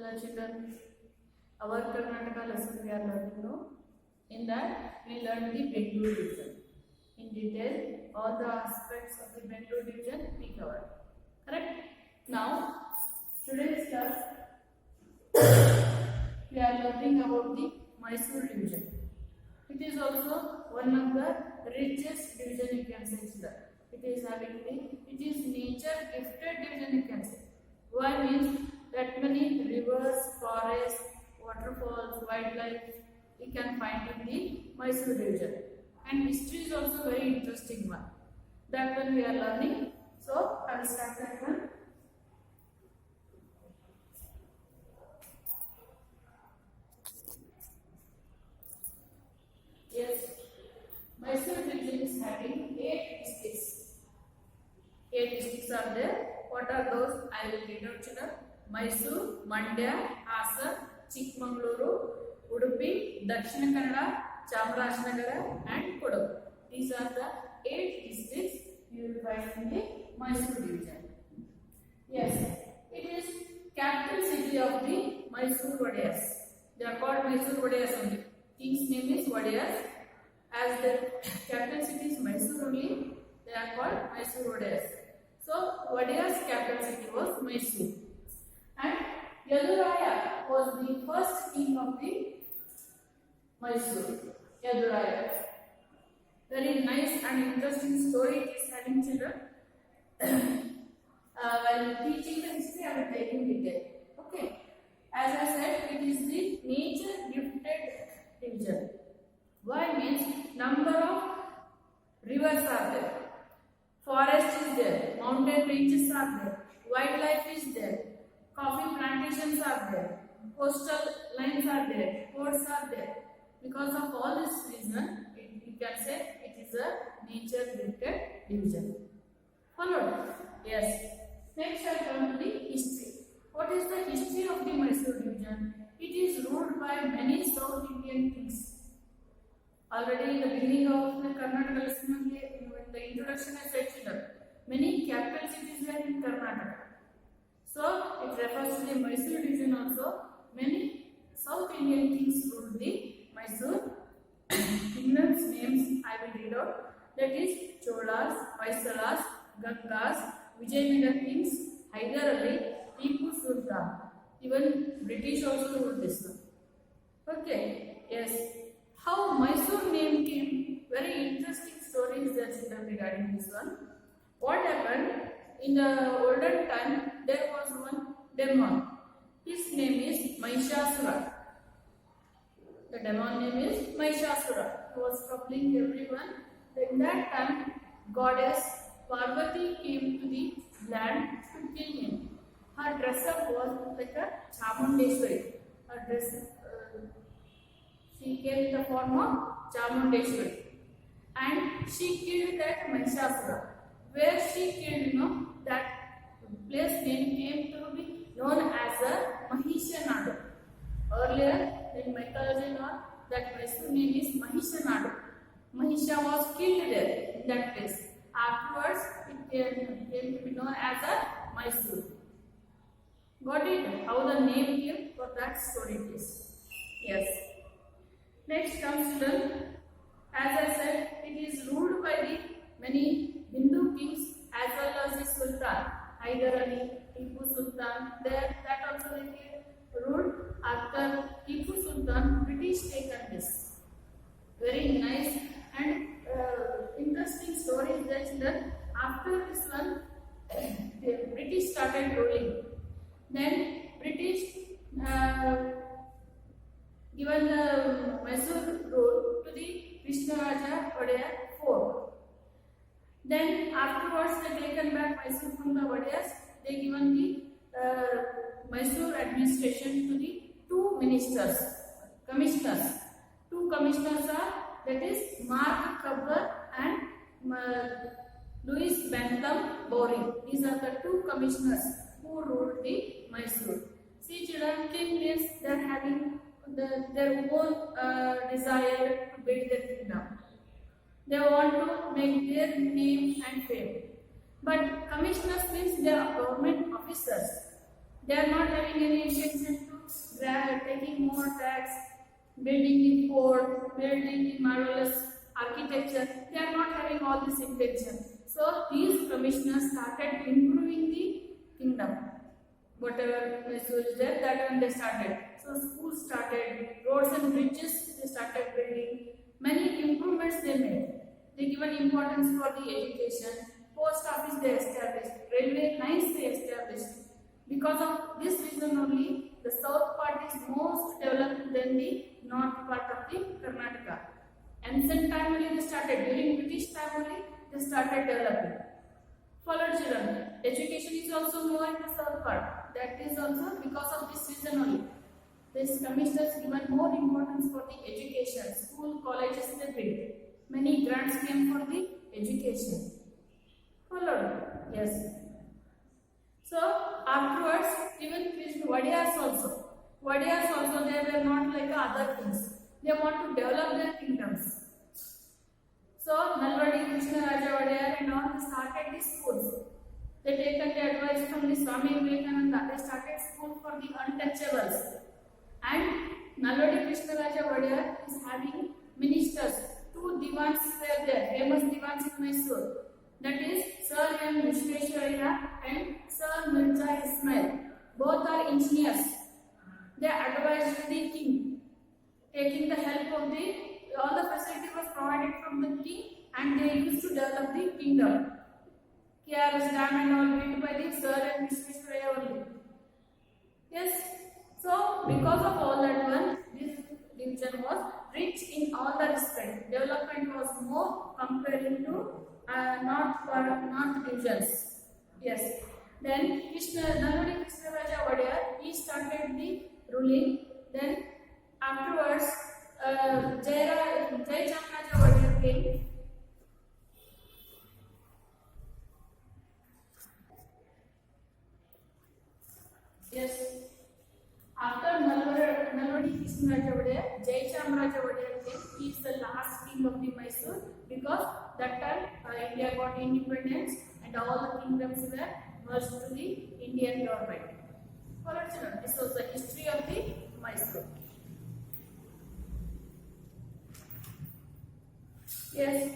Hello children, our Karnataka lesson we are learning now. In that we learn the Bengaluru division. In detail, all the aspects of the Bengaluru division we covered. Correct? Now, today's class we are learning about the Mysore division. It is also one of the richest division you can say children. It is nature gifted division you can say. Why means that many rivers, forests, waterfalls, wildlife we can find in the Mysore division. And history is also very interesting one. That one we are learning. So I will start that one. Yes, Mysore division is having 8 districts. 8 districts are there. What are those? I will read out children. Mysore, Mandya, Hasan, Chikmagaluru, Udupi, Dakshina Kannada, Chamarajanagar and Kodagu. These are the 8 districts you will find in the Mysore division. Yes, it is capital city of the Mysore Wadiyas. They are called Mysore Wadiyas only. King's name is Wadiyas. As the capital city is Mysore only, they are called Mysore Wadiyas. So, Wadiyas capital city was Mysore. And Yaduraya was the first king of the Mysore. Yaduraya. Very nice and interesting story it is having children. While teaching the history, I will take in detail. Okay. As I said, it is the nature gifted division. Why means number of rivers are there, forest is there, mountain ranges are there, wildlife is there, coffee plantations are there, coastal lines are there, ports are there. Because of all this reason, you can say it is a nature gifted division. Followed? Yes. Next I come to the history. What is the history of the Mysore division? It is ruled by many South Indian kings. Already in the beginning of the Karnataka lesson, in the introduction I said children, many capital cities were in Karnataka. So it refers to the Mysore division also. Many South Indian kings ruled the Mysore. Kingdoms names I will read out. That is Cholas, Hoysalas, Gangas, Vijayanagar kings, Hyder Ali, Tipu Sultan. Even British also ruled this one. Okay, yes. How Mysore name came? Very interesting story is there regarding this one. What happened? In the olden time, there was one demon. His name is Mahishasura. The demon name is Mahishasura. He was troubling everyone. In that time, goddess Parvati came to the land to kill him. Her dress up was like a Chamundeshwari. Her dress, she came in the form of Chamundeshwari. And she killed that Mahishasura. Where she killed, that place name came to be known as a Mahishanadu. Earlier in mythology, that Mysore name is Mahishanadu. Mahisha was killed there in that place. Afterwards, it came to be known as a Mysore. Got it? How the name came for that story it is. Yes. Next comes children. As I said, it is ruled by the many Hindu kings as well as the Sultan. Hyder Ali, Tipu Sultan. There, that also they ruled. After Tipu Sultan, British taken this. Very nice and interesting story is that children. After this one, the British started ruling. Then British given the Mysore rule to the Krishnaraja Wadiyar IV. Then afterwards they taken back Mysore from the Wadiyars. They given the Mysore administration to the two ministers, commissioners. Two commissioners are, that is Mark Kabbar and Louis Bentham Bowring. These are the two commissioners who ruled the Mysore. See children, king means they are having their own desire to build their kingdom. They want to make their name and fame. But commissioners means they are government officers. They are not having any intention to taking more tax, building the fort, building the marvelous architecture. They are not having all this intention. So these commissioners started improving the kingdom. Whatever Mysore is there, that when they started. So schools started, roads and bridges they started building. Many improvements they made. They given importance for the education. Post office they established. Railway lines they established. Because of this reason only, the south part is most developed than the north part of the Karnataka. Ancient time only they started. During British time only they started developing. Followed children. Education is also more in the south part. That is also because of this reason only. This commissioners given more importance for the education. School, colleges they built. Many grants came for the education. Followed. Yes. So afterwards, even Wadiyas also. Wadiyas also they were not like other kings. They want to develop their kingdoms. So Nalvadi, Krishnaraja Wadiyar and all started the schools. They taken the advice from the Swami Vivekananda. They started school for the untouchables. And Nalvadi Krishnaraja Wadiyar is having ministers. Two divans were there, famous divans in Mysore. That is Sir M. Vishveshwaraya and Sir Mirza Ismail. Both are engineers. They advised the king, taking the help of all the facility was provided from the king, and they used to develop the kingdom. KRS Dam and all built by the Sir M. Vishveshwaraya only. Yes. So because of all that one, this division was rich in all the respect. Development was more comparing to North divisions. Yes. Then Nalvadi Krishnaraja Wadiyar, he started the ruling. Then afterwards, Jayachamraja Wadiyar came. Yes. After Nalvadi Krishnaraja Wadiyar, Jayachamraja Wadiyar came. He is the last king of the Mysore because that time India got independence and all the kingdoms were merged to the Indian government. Alright, children, this was the history of the Mysore. Yes,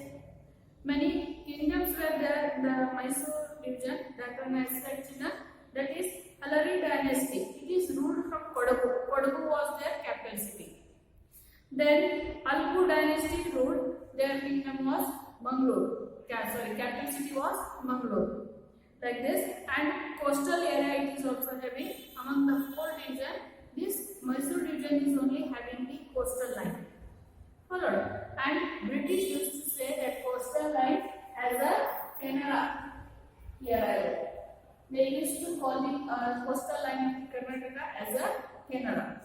many kingdoms were there in the Mysore division. That one I said, children, that is Alari dynasty. It is ruled from Kodagu. Kodagu was their capital city. Then Alpu dynasty ruled. Their kingdom was Mangalore. Capital city was Mangalore. Like this, and coastal area it is also having. Among the four division, this Mysore division is only having the coastal line. Followed. And British used to say that coastal line as a Canara. Here they used to call the coastal line of Karnataka as a Canara.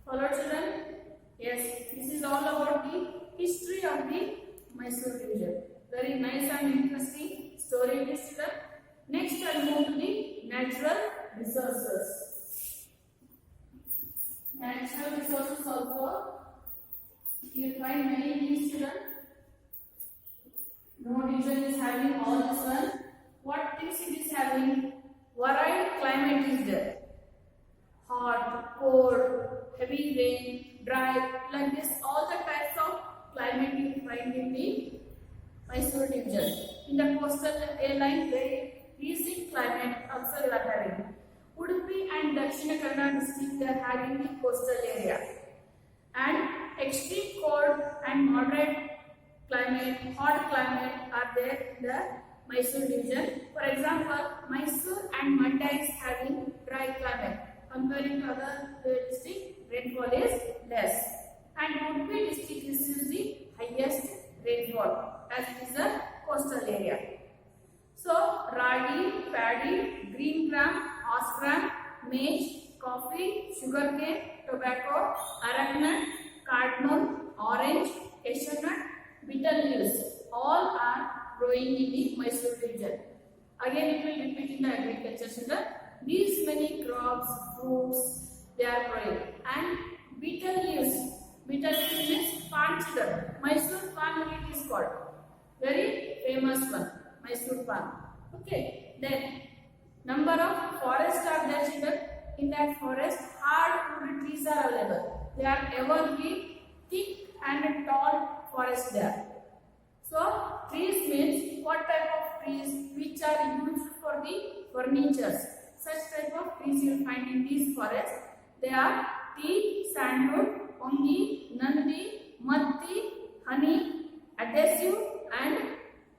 Followed, children? Yes, this is all about the history of the Mysore division. Very nice and interesting story, children. Next, I'll move to the natural resources. Natural resources also, you will find many things, children. No division is having all this one. What things it is having? Varied climate is there. Hot, cold, heavy rain, dry, like this. All the types of climate you will find in the Mysore division. In the coastal line, very easy climate also you are having. Udupi and Dakshina Kannada district, they are having the coastal area. And extreme cold and moderate climate, hot climate are there in the Mysore division. For example, Mysore and Mandya is having dry climate. Comparing to other districts, rainfall is less. And Udupi district receives the highest rainfall as it is a coastal area. So, radi, paddy, green gram, horse gram, maize, coffee, sugarcane, tobacco, arachidnut, cardamom, orange, cashew nut, bitter leaves, all are growing in the Mysore division. Again, it will repeat in the agriculture center. These many crops, fruits, they are growing. And bitter leaves means pan, children. Mysore pan only it is called. Very famous one, Mysore pan. Okay, then number of forests are there, children. In that forest, hardwood trees are available. They are evergreen, thick and tall forest there. So, trees means what type of trees which are used for the furnitures. Such type of trees you will find in these forests. They are teak, sandalwood, ongi, nandi, matti, honey, adhesive and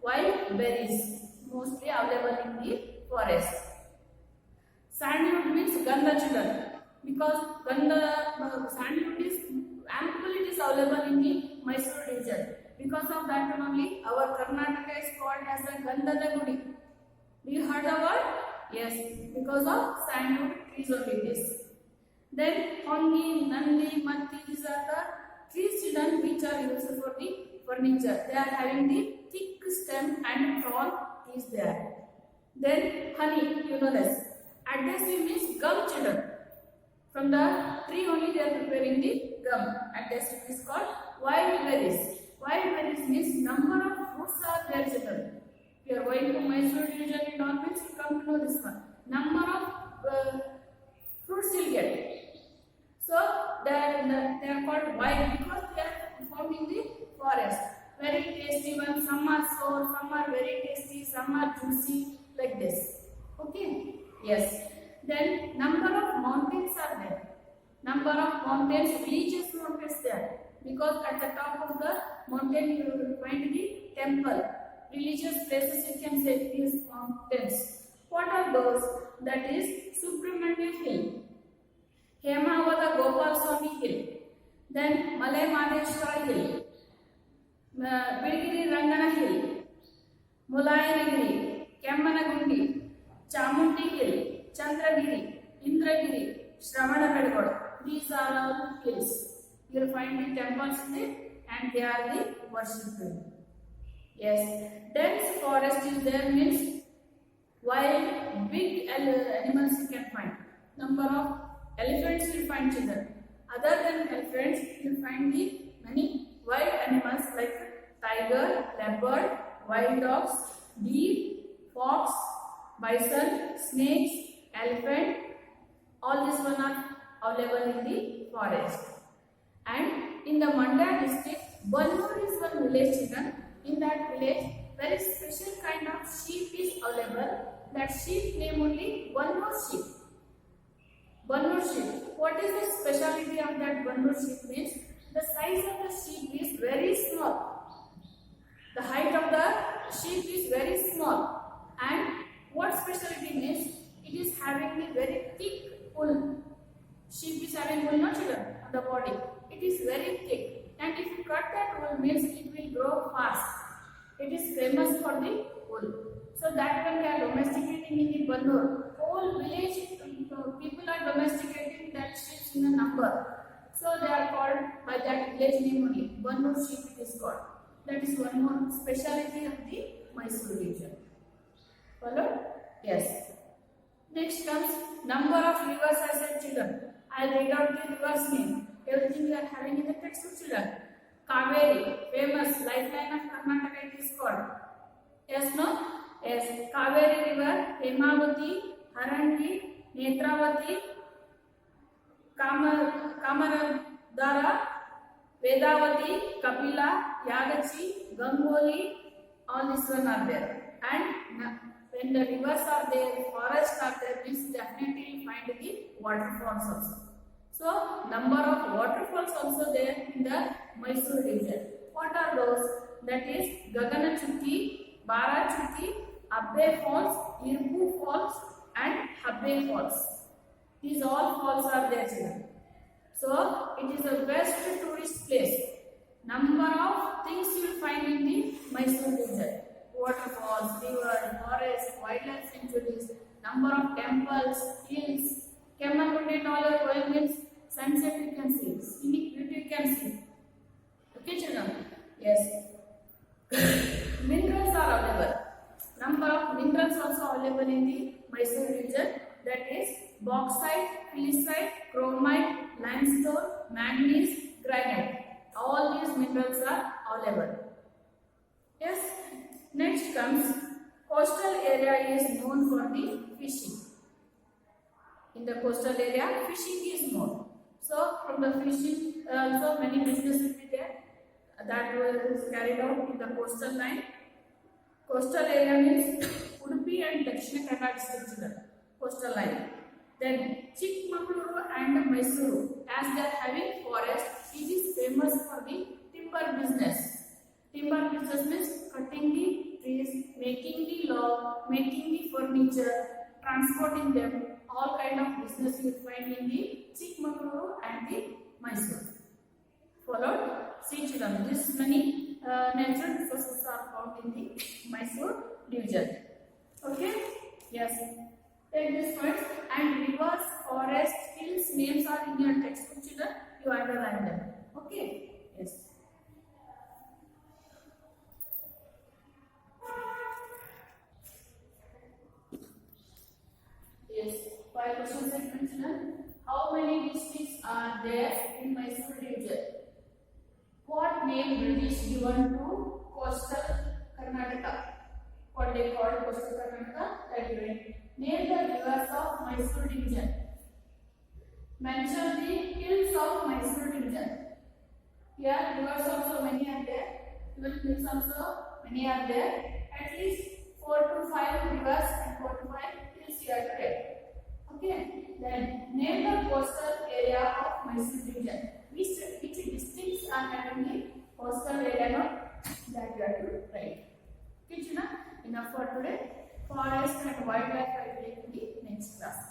wild berries, mostly available in the forest. Sandalwood means ganda children, because sandalwood is ample, it is available in the Mysore region. Because of that only our Karnataka is called as a Gandhada Gudi. Do you heard the word? Yes, because of sandalwood trees only it is. Then hongi, nandi, matti, these are the trees children which are used for the furniture. They are having the thick stem and tall trees there. Then honey, you know this. Adhesive means gum children. From the tree only they are preparing the gum. Adhesive is called wild berries. Wild berries means number of fruits are there children. If you are going to Mysore region and all means you come to know this one. Number of fruits you will get. So they are called wild because they are found in the forest. Very tasty one. Some are sour, some are very tasty, some are juicy, like this. Okay. Yes. Then number of mountains are there. Number of mountains, religious mountains there. Because at the top of the mountain you will find the temple. Religious places you can say these mountains. What are those? That is Subramanya Hill, Hemavada Gopal Swami Hill, then Malay Madheshwara Hill, Bilgiri Rangana Hill, Mulayagiri, Kemmanagundi, Chamundi Hill, Chandragiri, Indragiri, Shravanabedgoda. These are all hills. You will find the temples there and they are the worshipful. Yes. Dense forest is there means wild big animals you can find. Number of elephants you will find children. Other than elephants you will find the many wild animals like tiger, leopard, wild dogs, deer, fox, bison, snakes, elephant. All these one are available in the forest. And in the Mandya district, Bannur is one village children. In that village, very special kind of sheep is available. That sheep name only Bannur sheep. Bannur sheep. What is the speciality of that Bannur sheep means? The size of the sheep is very small. The height of the sheep is very small. And what speciality means? It is having the very thick wool. Sheep is having wool, not children, on the body. It is very thick. And if you cut that wool means it will grow fast. It is famous for the wool. So that when they are domesticating in the Bannur, whole village people are domesticating that sheep in a number. So they are called by that village name only. Bannur sheep it is called. That is one more speciality of the Mysore region. Follow? Yes. Next comes number of rivers as a children. I will read out the rivers name. Everything we are having in the textbook children. Kaveri, famous lifeline of Karnataka it is called. Yes, no? Yes. Kaveri river, Hemavati, Harangi, Netravati, Kamaradara, Vedavati, Kapila, Yagachi, Gangoli, all these one are there. And when the rivers are there, forests are there, means definitely find the waterfalls also. So, number of waterfalls also there in the Mysore region. What are those? That is Gaganachutti, Barachutti, Abbe Falls, Irpu Falls and Habbe Falls. These all falls are there children. So, it is a best tourist place. Number of things you will find in the Mysore region. Waterfalls, rivers, forests, wildlife sanctuaries, number of temples, hills, Kemmangundi and all are going means sunset you can see, scenic beauty you can see. Okay children? Yes. Minerals are available. Number of minerals also available in the Mysore region. That is bauxite, phyllosite, chromite, limestone, manganese, granite. All these minerals are available. Yes. Next comes coastal area is known for the fishing. In the coastal area, fishing is more. So from the fishing, also many businesses will be there that was carried out in the coastal line. Coastal area means Udupi and Dakshina Kannada districts, coastal line. Then Chikmagaluru and Mysuru, as they are having forest, it is famous for the timber business. Timber business means cutting the trees, making the log, making the furniture, transporting them. All kind of business you find in the Chikmagaluru and the Mysuru. Followed, see children, this many natural resources are found in the Mysore division. Okay? Yes. Take this points and rivers, forests, hills names are in your textbook children. You underline them. Okay? Yes. Yes. 5 questions I mentioned. How many districts are there in Mysore division? What name British given to coastal Karnataka? What they call coastal Karnataka? That given. Name the rivers of Mysore division. Mention the hills of Mysore division. Here rivers also many are there. Even hills also many are there. At least 4 to 5 rivers and 4 to 5 hills here today. Okay. Then name the coastal area of Mysore division. Which districts are having the coastal area not that you have to write. Okay, China? Enough for today. Forest and wildlife I will take in the next class.